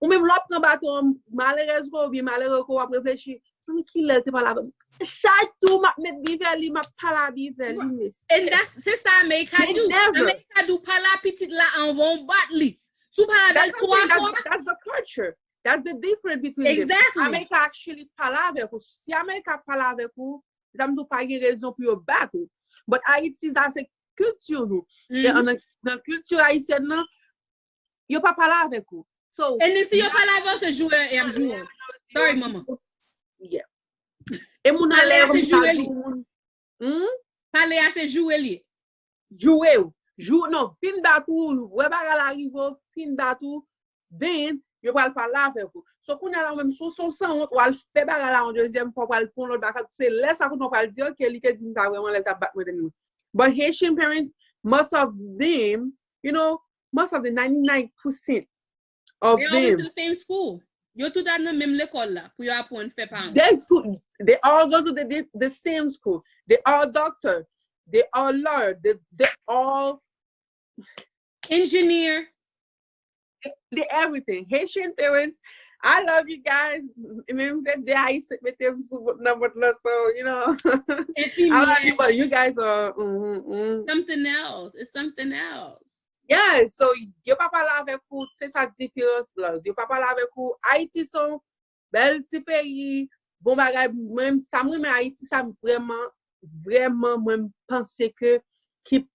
Ou même l'autre prend battu malheureusement ou bien malheureux qu'on va réfléchir. Tu qui là te parler. Chaque tour m'a met Beverly m'a parler Beverly miss. And c'est ça America do. America do parler petite là en vont battre li. Tu parles avec trois. That's the culture. That's the difference between exactly. Them. America actually parle avec vous. Si America parle avec vous, ça me pas de raison pour vous battre. But Haiti dans cette culture nous. Et dans la culture haïtienne non, yo pas parler avec vous. So and then si yo parler avec c'est jouer et am jouer. Sorry mama. Yeah. Et mon allève parler à c'est jouer li. Jouer non, fin battu, ouais bagarre arrive, fin battu, then yo va parler avec vous. So qu'on a la même chose son sang ou al fait bagarre en deuxième fois pour al prendre l'autre bagarre, c'est là ça qu'on va dire que li te dit ça vraiment les battre de nous. But Haitian parents, most of them, you know, most of the 99% of they them all went to the same school. Yo tout dans même l'école là pour yo apprendre faire parents. They all go to the same school. They all doctor. They all lawyer. They all engineer. They everything. Haitian parents, I love you guys. Même said they I sit with them number so you know. I love you, but you guys are something else. It's something else. Yeah, so yo papa la avec vous, c'est ça différence là. Yo papa la avec vous, Haïti sont bel petit pays. Bon bagay même ça moi mais Haïti ça vraiment même penser que qui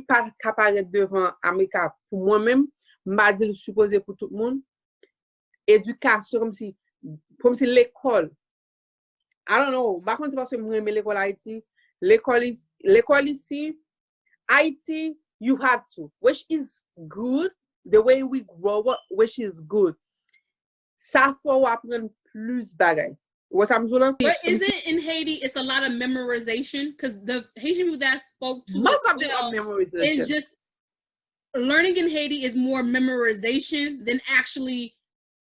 pas capable devant Amérique pour moi-même m'a dit supposé pour tout le monde éducation comme si l'école I don't know. Par contre, c'est parce que moi, j'aime l'école Haïti. L'école ici, Haïti, you have to, which is good. The way we grow up, which is good. Ça faut apprendre plus bagay. Ou ça me dit là? But isn't in Haiti, it's a lot of memorization? Because the Haitian people that I spoke to Most as of them well, are is memorization. just learning in Haiti is more memorization than actually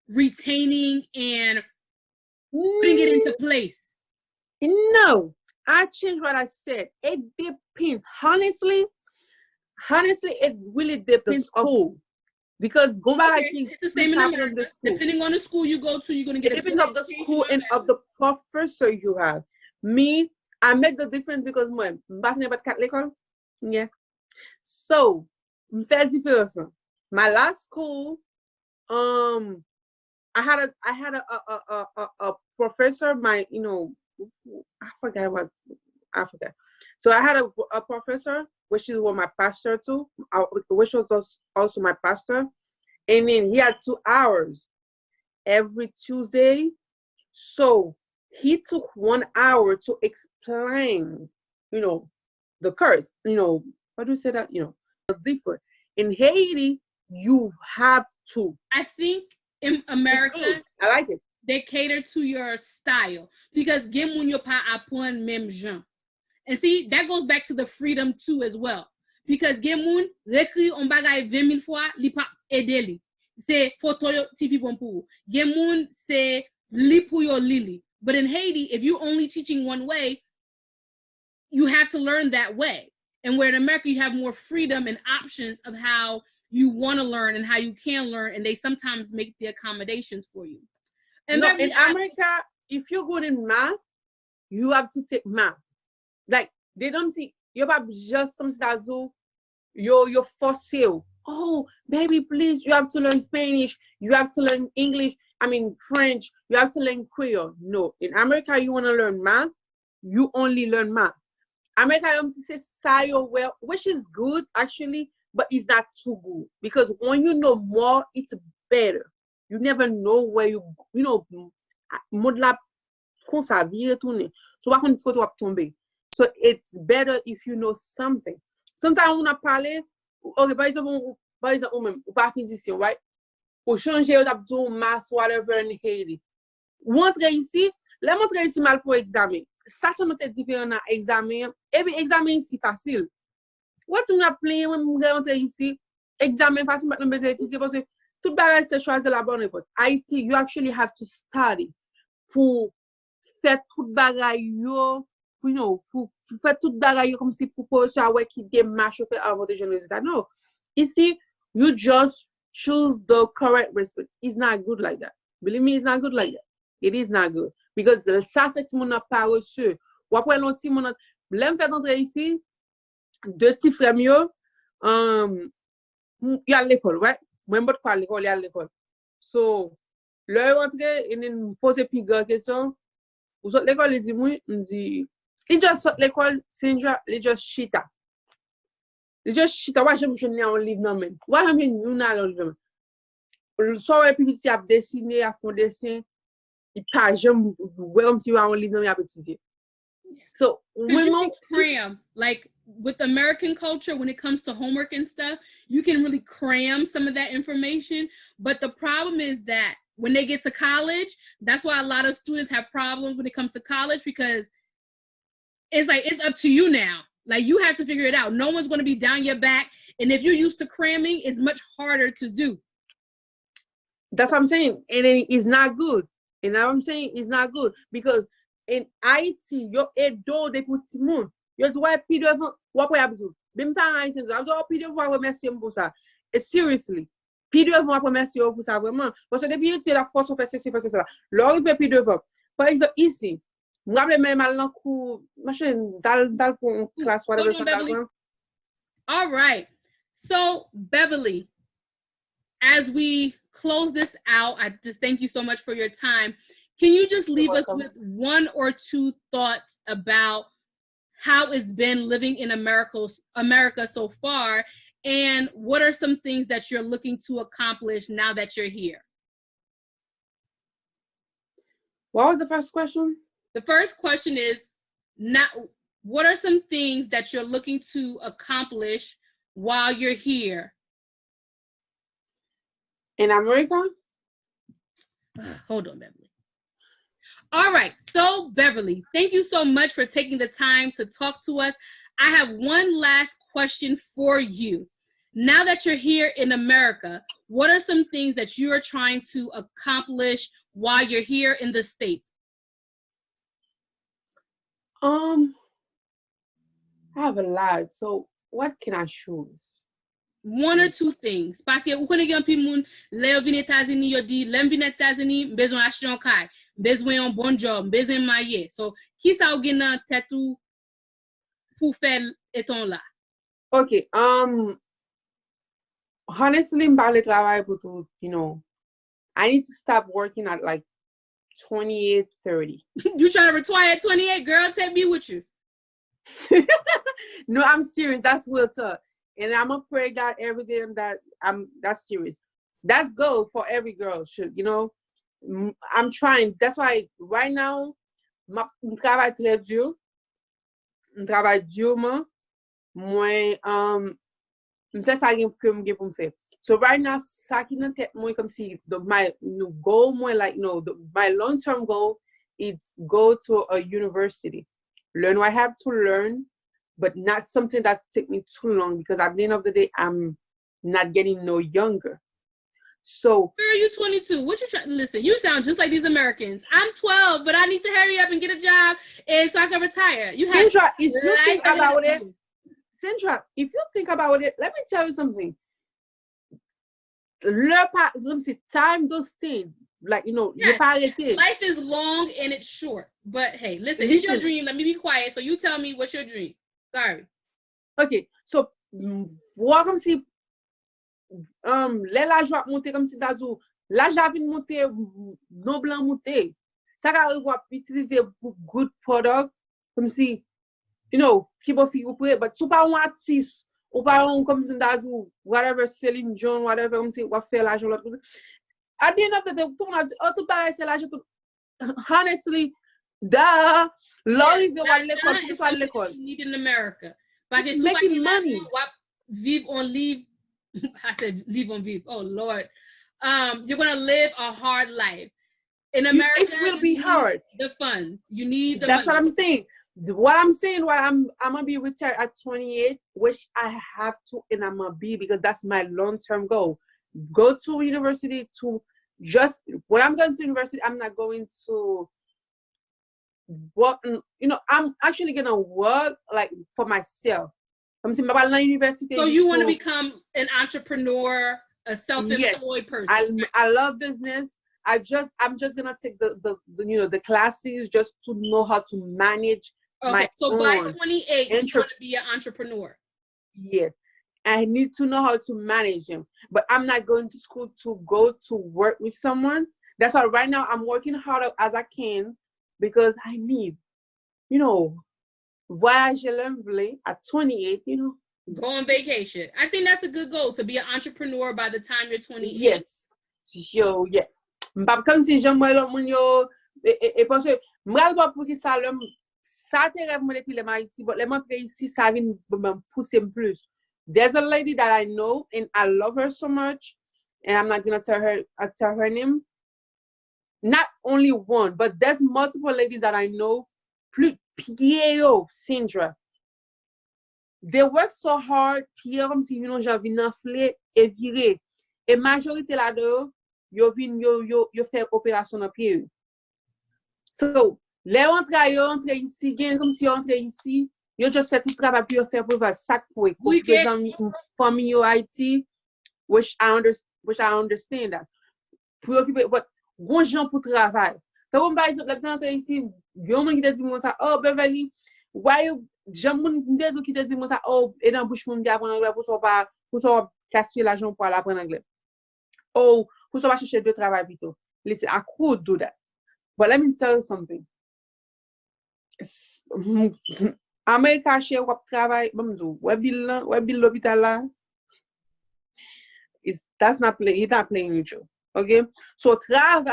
retaining and putting it into place. No, I changed what I said. It depends. Honestly, it really depends on school. Because go back, It's the same in America. Depending on the school you go to, you're gonna get it depends on the school and of the professor you have. Me, I make the difference because moi, m'passe pas de l'école. Yeah. So, m'fais différence. My last school, I had a professor, my, you know, I forgot what, I forgot. So I had a professor, which is what my pastor too, which was also my pastor. And then he had 2 hours every Tuesday. So he took 1 hour to explain, you know, the curse, you know, how do you say that? You know, the different. In Haiti, you have to. I think in America, I like it. They cater to your style. Because gen moun yo pa apprend même jan. And see, that goes back to the freedom too as well. Because gen moun rekri on bagay 20,000 fois, li pa ede li. Se photo yo TV bon pou. Gen moun se li pou yo lili. But in Haiti, if you only teaching one way, you have to learn that way. And where in America, you have more freedom and options of how you want to learn and how you can learn. And they sometimes make the accommodations for you. And no, in America, if you're good in math, you have to take math. Like, they don't see, you have just some that do, you're for sale. Oh, baby, please, you have to learn Spanish. You have to learn English. I mean, French. You have to learn Creole. No, in America, you want to learn math, you only learn math. America, well, which is good, actually, but it's not too good. Because when you know more, it's better. You never know where you know, mode la kon sa vire tourner. So par contre, faut tomber. So it's better if you know something. Sometimes on a parlé, okay, par exemple, ou même, ou pas physicien, right? Ou changer ou tap do math, whatever in Haiti. Ou entre ici, là montre ici mal pour examen. Ça, c'est notre différent dans examen. Et puis, examen ici facile. What on a plein, when on rentre ici, examen facile, maintenant, besoin d'étudier parce que tout bagage, c'est choisir la bonne réponse. Haiti, you actually have to study pour faire tout bagage, you know, pour faire tout bagage comme si pour savoir qui démarche ou faire avant de jeunes résultats. No. Ici, you just choose the correct response. It's not good like that. Believe me, it's not good like that. It is not good. Because ça fait que mon n'a pas reçu. Ou après, l'on ti mon l'aime fait entrer ici, deux petits frères mieux, y a l'école, right? Même pas quoi l'école, y a l'école. So, leur rentré, et nous poser plus grande question. Vous autres l'école, il dit, oui, il dit, il just l'école, Sandra, il just chita. Il just chita, ouais, j'aime jeune en livre, non, même. Ouais, j'aime une en livre. Le soir, et puis, il a dessiné, à fond dessin. Il pas j'aime, comme si on livre, non, il a étudié. So, you can cram, like with American culture, when it comes to homework and stuff, you can really cram some of that information. But the problem is that when they get to college, that's why a lot of students have problems when it comes to college, because it's like, it's up to you now. Like, you have to figure it out. No one's going to be down your back. And if you're used to cramming, it's much harder to do. That's what I'm saying. And it's not good. And what I'm saying, it's not good. Because in Haiti, yo edo de petit monde. Yo doit pide what we have to. Même pas Haïtien, je dois pide voir remercier pour ça. Et seriously, pide voir remercier pour ça vraiment. Parce que depuis tu la force faire ceci, faire ça. Là, il peut pide voir. Par exemple ici, je me rappelle même mal dans cours, machin dans pour classe whatever ça. All right. So, Beverly, as we close this out, I just thank you so much for your time. Can you just leave us with one or two thoughts about how it's been living in America so far, and what are some things that you're looking to accomplish now that you're here? What was the first question? The first question is not what are some things that you're looking to accomplish while you're here? In America? Hold on, Beverly. All right. So, Beverly, thank you so much for taking the time to talk to us. I have one last question for you. Now that you're here in America, what are some things that you are trying to accomplish while you're here in the States? I have a lot. So what can I choose? One or two things. Parce que ou connaît gen pi moun le yo vin États-Unis yo di, lem vin États-Unis, besoin acheter un kay, besoin un bon job, besoin maye. So, ki sa ou gen nan tête ou pour faire eton là? Okay. Honestly, m'parle travail pour tout, you know. I need to stop working at like 28, 30. You trying to retire at 28, girl? Take me with you. No, I'm serious. That's real talk. And I'm gonna pray God every day that that's serious. That's goal for every girl, should you know. I'm trying. That's why right now, je travaille très dur. Je travaille durement. Moi, je fais ça que je peux faire. So right now, ça qui dans tête moi comme si my goal, more like my long-term goal is go to a university, learn what I have to learn, but not something that take me too long because at the end of the day, I'm not getting no younger. So, girl, you 22. What you trying? Listen, you sound just like these Americans. I'm 12, but I need to hurry up and get a job, and so I can retire. You have Sandra, if you think about it, Sandra, if you think about it, let me tell you something. Time those things, like yeah. Life is long and it's short. But hey, listen, it's your dream. Let me be quiet. So you tell me what's your dream. Sorry. Okay, so voir comme si l'âge va monter comme si d'azou, l'âge va monter, non blanc monter. Ça va utiliser good product comme si keep a figure pour but so pas un artiste ou pas un comme si d'azou whatever Celine Dion whatever comme si va faire l'argent l'autre. At the end of the day, tout monde dit tout pareil c'est l'argent tout. Honestly, l'école. You need in America. But it's making money. Vive on leave. I said leave on vive. Oh Lord. You're gonna live a hard life. In America, it will be hard. The funds. You need the That's money. what I'm saying. I'm gonna be retired at 28, which I have to, and I'm gonna be because that's my long-term goal. Go to university to just when I'm going to university, I'm not going to work. I'm actually gonna work like for myself. I'm saying about university. So you want to become an entrepreneur, a self-employed person. I love business. I'm just gonna take the classes just to know how to manage my so by 28 you're gonna be an entrepreneur. Yes. I need to know how to manage them. But I'm not going to school to go to work with someone. That's why right now I'm working hard as I can because I need, voyager l'envie at 28, Go on vacation. I think that's a good goal, to be an entrepreneur by the time you're 28. Yes. Yo, yeah. Comme si j'aime l'homme yo et parce que m'ral pas pour qui ça l'homme ça te rêve moi depuis les Haïti, but les monter ici ça vient me pousser plus. There's a lady that I know and I love her so much, and I'm not gonna tell her name. Not only one, but there's multiple ladies that I know. Plus Pierre, Sandra. They work so hard. Pierre comme si j'ai envie d'enfler et virer. Et majorité là-dedans, yo fait opération dans pied. So, les rentre ici, comme si rentre ici. You just fait tout travail pour faire pour sac pour famille au Haïti, which I understand that. Pour occuper, but bon gens pour travail. Comme par exemple, la ici, yon qui te dit moi ça, oh Beverly, why j'aime des qui te dit moi ça, oh et dans bouche mon apprendre anglais pour ça casser l'argent pour aller apprendre anglais. Oh, pour ça chercher de travail plutôt. Listen, I could do that. But let me tell you something. America share wap travail, web bill l'hôpital là. That's not playing. He's not playing with you. Okay? So travail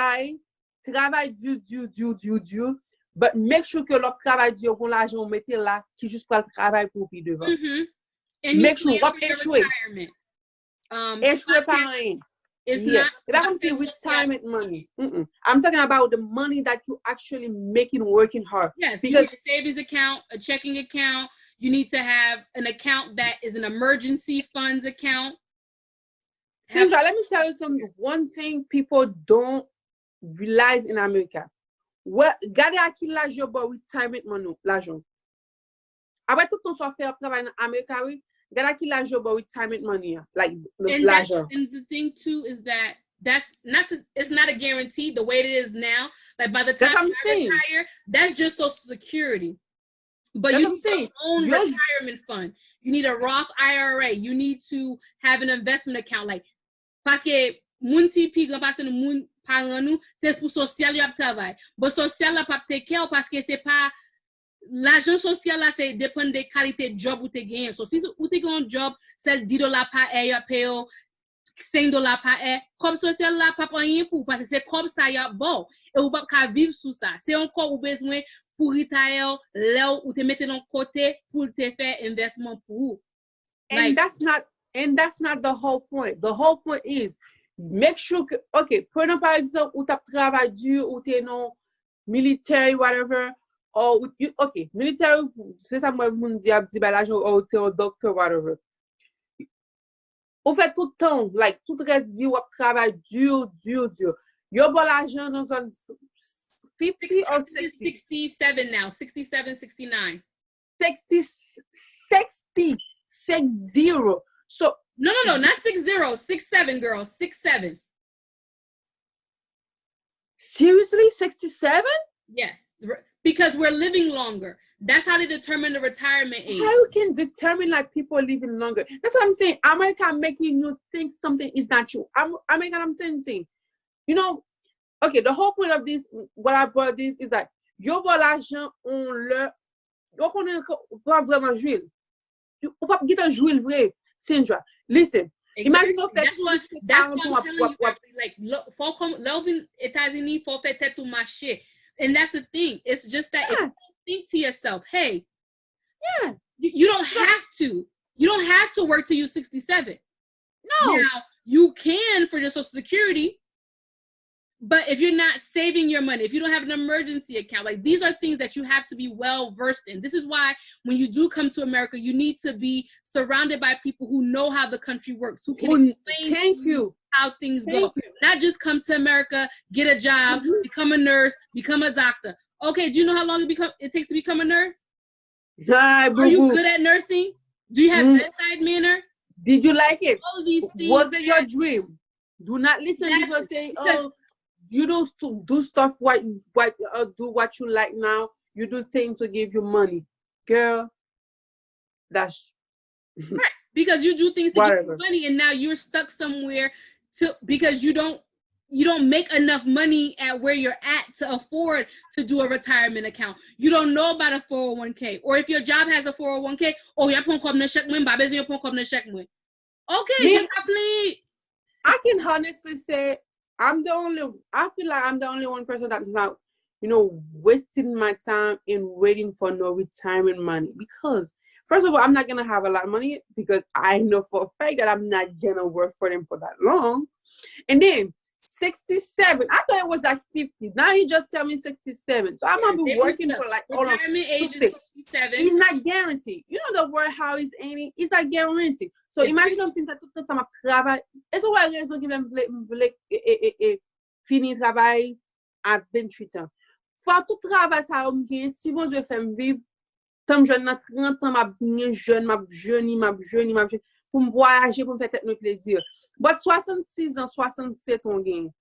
dur. but make sure que l'autre travail dur pour l'argent, vous mettez là, qui juste pour le travail pour puis devant. And Make sure, what échouer. Échouer par rien. It's Yeah. not. I'm saying retirement money. I'm talking about the money that you actually making working hard. Yes, because you need a savings account, a checking account. You need to have an account that is an emergency funds account. Sandra, let me tell you something. One thing people don't realize in America. Gade aki l'argent pour retirement money, l'argent. Après tout ton soit fait travail en America, oui. Gade aki l'argent pour retirement money, like l'argent. And the thing too is that it's not a guarantee the way it is now. Like by the time you retire, that's just Social Security. But you need your own retirement fund. You need a Roth IRA. You need to have an investment account. Like, parce que moun ti pi grand passe moun parent nous, c'est pour social y a travail. But social la pas te care parce que c'est pas l'argent social là, c'est dépend des qualités de job ou te gagne. So si ou te gagne un job, c'est $10 par heure, ya paye $5 par heure. Comme social là pas rien pour parce que c'est comme ça y a bon. Et ou pas qu'à vivre sous ça. C'est encore ou besoin pour retire là ou te mettre dans côté pour te faire investissement pour. And that's not the whole point. The whole point is make sure que, okay, prenons par exemple ou t'as travail dur ou t'es non military whatever or okay, military c'est ça moi mon dit l'argent ou t'es un docteur whatever. Ou fait tout le temps, like tout reste vie ou travail dur. Yo bon l'argent dans un 50 or 60? 67 now, 67, 69. 60. So no, not 60, 67, girl, 67. Seriously, 67? Yes, because we're living longer. That's how they determine the retirement age. How you can determine like people living longer? That's what I'm saying. America making you think something is not true. I'm saying, you know, okay, the whole point of this, what I brought this is that yo bon l'argent on le yo connaît pas vraiment jouer. Ou pas get jouer vrai. Sandra, listen. Exactly. Imagine that's what I'm telling you. Like, faut comme loving États-Unis, faut faire tête tout marché. And that's the thing. It's just that if you think to yourself, hey, you don't have to. You don't have to work till you're 67. No. Now, you can for your Social Security, but if you're not saving your money, if you don't have an emergency account, like these are things that you have to be well versed in. This is why when you do come to America, you need to be surrounded by people who know how the country works, who can explain to you how things go. Not just come to America, get a job, become a nurse, become a doctor. Okay, do you know how long it takes to become a nurse? Are you good at nursing? Do you have bedside manner? Did you like it? All of these things. Was it your dream? Do not listen to people saying, oh, you don't do stuff do what you like now. You do things to give you money. Girl, that's right. Because you do things to give you money and now you're stuck somewhere because you don't make enough money at where you're at to afford to do a retirement account. You don't know about a 401k. Or if your job has a 401k, okay, I can honestly say I feel like I'm the only one person that's not, wasting my time in waiting for no retirement money. Because, first of all, I'm not going to have a lot of money because I know for a fact that I'm not going to work for them for that long. And then, 67. I thought it was like 50. Now you just tell me 67. So I'm going to be working for like all of retirement age is 67. It's not guaranteed. You know the word how is any? It's not guaranteed. So imagine un film que tout le temps travail. Et so why raison qui veulent finir travail à 28 ans. Faut tout travail ça on gagne si bon je fais vivre tant jeune dans 30 ans m'a jeune pour me voyager pour me faire tête plaisir. But 66 ans 67 on gagne.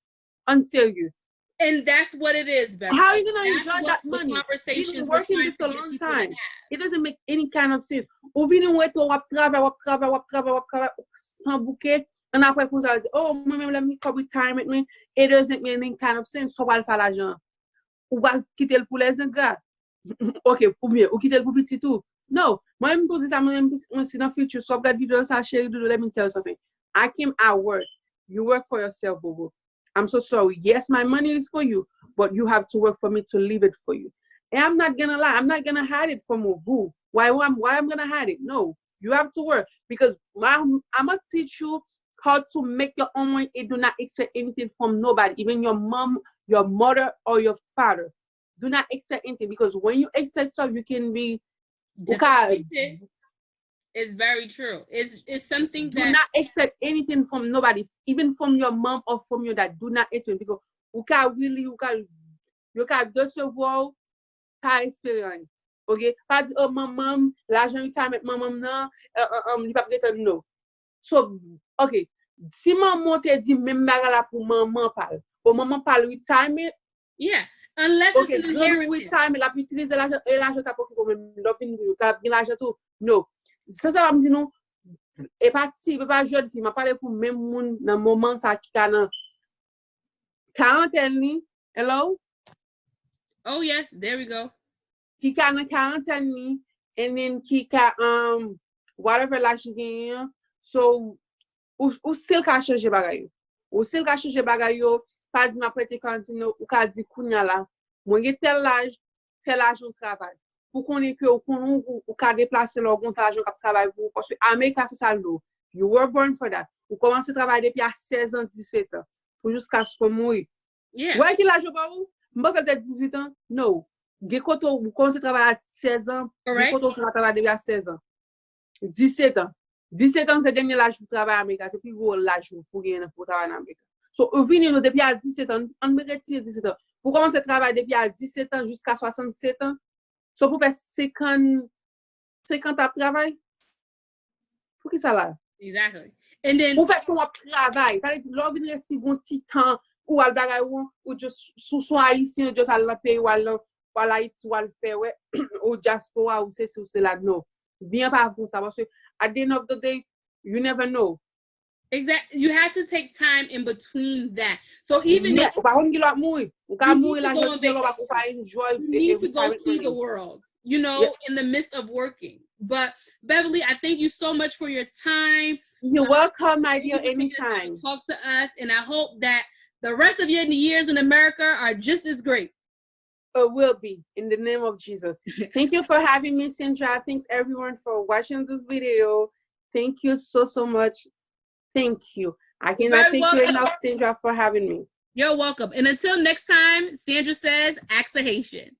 En sérieux. And that's what it is, Beverly. How are you gonna enjoy that money? You've been working this a long time. It doesn't make any kind of sense. Ou vini ou eto wap travail sans bouquet, and après vous allez dire, oh, moi-même, let me call retirement, it doesn't make any kind of sense. So, wal fa l'argent. Ou wal quitter pour les ingrats. Ok, ou bien, ou quitter pour petit tout. No, moi-même, tout ça, moi-même, si dans le futur, so, regarde vidéo ça, chérie, let me tell you something. I came at work. You work for yourself, boo. I'm so sorry. Yes, my money is for you, but you have to work for me to leave it for you. And I'm not gonna lie, I'm not gonna hide it from who. Why I'm gonna hide it? No, you have to work because I'm gonna teach you how to make your own money and do not expect anything from nobody, even your mom, your mother, or your father. Do not expect anything because when you expect stuff, you can be disappointed. It's very true. It's something do that not expect anything from nobody, even from your mom or from your dad. Do not expect because you can recevoir par expérience. OK? Pas dire, oh, maman, l'argent que tu as avec maman, non, il va peut-être non. So, OK. Si maman te dit, même là pour maman parle, pour maman parle retirement, yeah, unless OK, it's an inheritance. retirement, la utiliser l'argent, et l'argent t'as pas pour même, l'argent tout. Non. Ça va me dire, non, et pas si, pas jeune fille, m'a parlé pour même monde dans moment ça qui a dans quarantaine ni, hello? Oh yes, there we go. Qui a dans quarantaine ni, and then qui a whatever la gagne, so ou still ka changer bagay yo. Ou still ka changer bagay yo, pas di m'a prêter cantine ou ka di kounya la. Moi j'ai tel âge, fait l'argent travail. Pour qu'on ait que ou ka déplacer leur compte l'argent qui travaille pour parce que America c'est ça l'eau. You were born for that. Ou commencer à travailler depuis à 16 ans, 17 ans pour jusqu'à ce qu'on mourir. Yeah. Ouais, qui l'argent pas où? Moi ça 18 ans? No. Gekoto ou commencer à travailler à 16 ans, gekoto qui travaille depuis à 16 ans. 17 ans. 17 ans, c'est le dernier âge pour travailler en Amérique. C'est plus gros l'âge pour gagner pour travailler en Amérique. So, venir depuis à 17 ans, on me retire 17 ans. Pour commencer à travailler depuis à 17 ans jusqu'à 67 ans, so pour faire 50 ans de travail, pour qui ça là? Exactly. And then, pour faire ton travail, ça veut dire, l'on vient si bon petit temps, ou al bagay ou juste sous haïtien, juste à la paye, ou à l'Haïti, ou à le faire, ouais, ou diaspora, ou c'est là, non. Bien pas pour ça, parce que at the end of the day, you never know. Exactly. You have to take time in between that. So even if you need to go see the world, you know, in the midst of working. But Beverly, I thank you so much for your time. You're welcome, my dear, anytime. Talk to us, and I hope that the rest of your years in America are just as great. It will be, in the name of Jesus. Thank you for having me, Sandra. Thanks everyone for watching this video. Thank you so much. Thank you. I cannot thank you enough, Sandra, for having me. You're welcome. And until next time, Sandra says, Ask a Haitian.